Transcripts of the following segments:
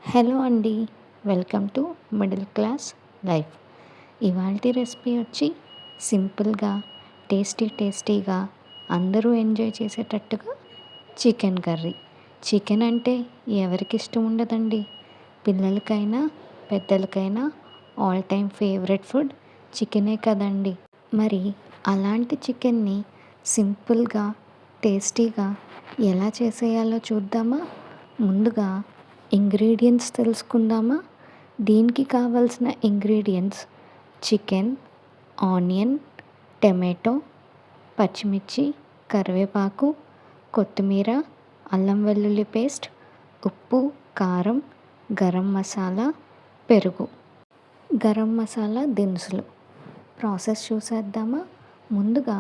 Hello అండి. Welcome to middle class life. ఇవాల్టి recipe వచ్చి సింపుల్గా టేస్టీగా అందరూ ఎంజాయ్ చేసేటట్టుగా చికెన్ కర్రీ. చికెన్ అంటే ఎవరికి ఇష్టం ఉండదండి. పిల్లలకైనా పెద్దలకైనా ఆల్ టైమ్ ఫేవరెట్ ఫుడ్ చికెనే కదండి. మరి అలాంటి చికెన్ని సింపుల్గా టేస్టీగా ఎలా చేసేయాలో చూద్దామా? ముందుగా ఇంగ్రీడియంట్స్ తెలుసుకుందామా? దీనికి కావాల్సిన ఇంగ్రీడియంట్స్ చికెన్, ఆనియన్, టమాటో, పచ్చిమిర్చి, కరివేపాకు, కొత్తిమీర, అల్లం వెల్లుల్లి పేస్ట్, ఉప్పు, కారం, గరం మసాలా, పెరుగు. గరం మసాలా దినుసులు. ప్రాసెస్ చూసేద్దామా? ముందుగా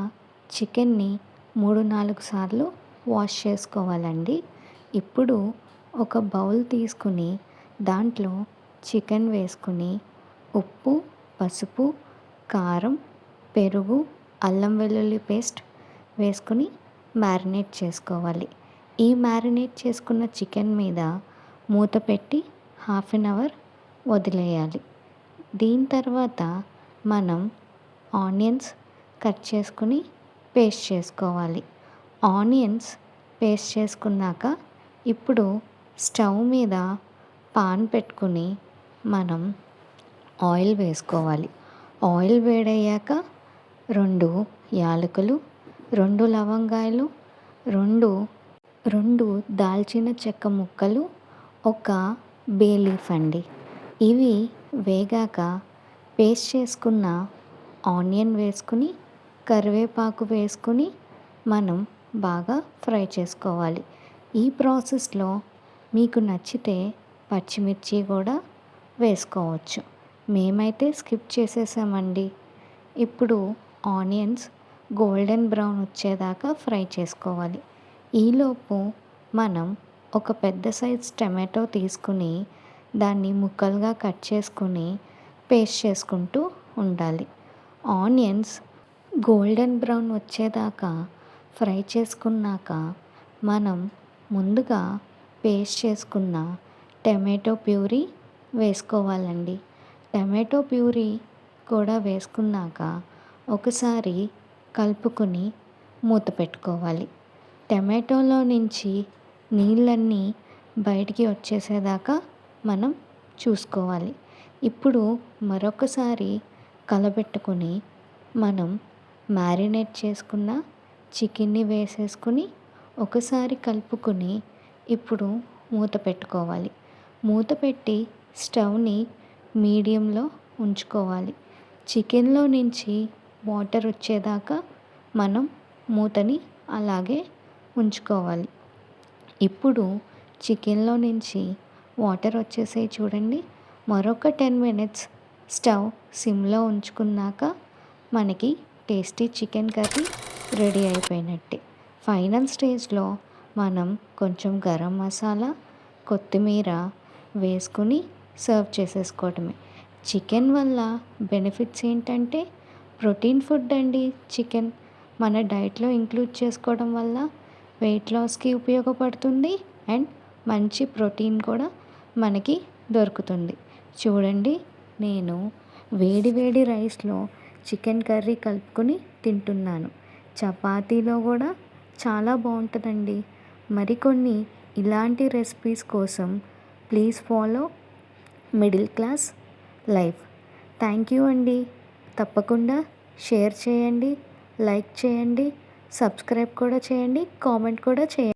చికెన్ని 3-4 సార్లు వాష్ చేసుకోవాలండి. ఇప్పుడు ఒక బౌల్ తీసుకుని దాంట్లో చికెన్ వేసుకుని ఉప్పు, పసుపు, కారం, పెరుగు, అల్లం వెల్లుల్లి పేస్ట్ వేసుకుని మ్యారినేట్ చేసుకోవాలి. ఈ మ్యారినేట్ చేసుకున్న చికెన్ మీద మూత పెట్టి 1/2 అవర్ వదిలేయాలి. దీని తర్వాత మనం ఆనియన్స్ కట్ చేసుకుని పేస్ట్ చేసుకోవాలి. ఆనియన్స్ పేస్ట్ చేసుకున్నాక ఇప్పుడు స్టవ్ మీద పాన్ పెట్టుకుని మనం ఆయిల్ వేసుకోవాలి. ఆయిల్ వేడయ్యాక 2 యాలకులు, 2 లవంగాయలు, 2 దాల్చిన చెక్క ముక్కలు, ఒక బే లీఫ్ అండి. ఇవి వేగాక పేస్ట్ చేసుకున్న ఆనియన్ వేసుకుని కరివేపాకు వేసుకుని మనం బాగా ఫ్రై చేసుకోవాలి. ఈ ప్రాసెస్లో మీకు నచ్చితే పచ్చిమిర్చి కూడా వేసుకోవచ్చు. మేమైతే స్కిప్ చేసేసామండి. ఇప్పుడు ఆనియన్స్ గోల్డెన్ బ్రౌన్ వచ్చేదాకా ఫ్రై చేసుకోవాలి. ఈలోపు మనం ఒక పెద్ద సైజ్ టమాటో తీసుకుని దాన్ని ముక్కలుగా కట్ చేసుకుని పేస్ట్ చేసుకుంటూ ఉండాలి. ఆనియన్స్ గోల్డెన్ బ్రౌన్ వచ్చేదాకా ఫ్రై చేసుకున్నాక మనం ముందుగా పేస్ట్ చేసుకున్న టమాటో ప్యూరీ వేసుకోవాలండి. టమాటో ప్యూరీ కూడా వేసుకున్నాక ఒకసారి కలుపుకొని మూత పెట్టుకోవాలి. టమాటోలో నుంచి నీళ్ళన్నీ బయటికి వచ్చేసేదాకా మనం చూసుకోవాలి. ఇప్పుడు మరొకసారి కలబెట్టుకొని మనం మ్యారినేట్ చేసుకున్న చికెన్ని వేసేసుకుని ఒకసారి కలుపుకొని ఇప్పుడు మూత పెట్టుకోవాలి. మూత పెట్టి స్టవ్ని మీడియంలో ఉంచుకోవాలి. చికెన్లో నుంచి వాటర్ వచ్చేదాకా మనం మూతని అలాగే ఉంచుకోవాలి. ఇప్పుడు చికెన్లో నుంచి వాటర్ వచ్చేసాయి చూడండి. మరొక 10 మినిట్స్ స్టవ్ సిమ్లో ఉంచుకున్నాక మనకి టేస్టీ చికెన్ కర్రీ రెడీ అయిపోయినట్టే. ఫైనల్ స్టేజ్లో మనం కొంచెం గరం మసాలా, కొత్తిమీర వేసుకుని సర్వ్ చేసేసుకోవటమే. చికెన్ వల్ల బెనిఫిట్స్ ఏంటంటే ప్రోటీన్ ఫుడ్ అండి. చికెన్ మన డైట్లో ఇంక్లూడ్ చేసుకోవడం వల్ల వెయిట్ లాస్కి ఉపయోగపడుతుంది అండ్ మంచి ప్రోటీన్ కూడా మనకి దొరుకుతుంది. చూడండి, నేను వేడి వేడి రైస్లో చికెన్ కర్రీ కలుపుకొని తింటున్నాను. చపాతీలో కూడా చాలా బాగుంటుందండి. మరికొన్ని ఇలాంటి రెసిపీస్ కోసం please follow middle class life. Thank you అండి. తప్పకుండా షేర్ చేయండి, లైక్ చేయండి, సబ్స్క్రైబ్ కూడా చేయండి, కామెంట్ కూడా చేయండి.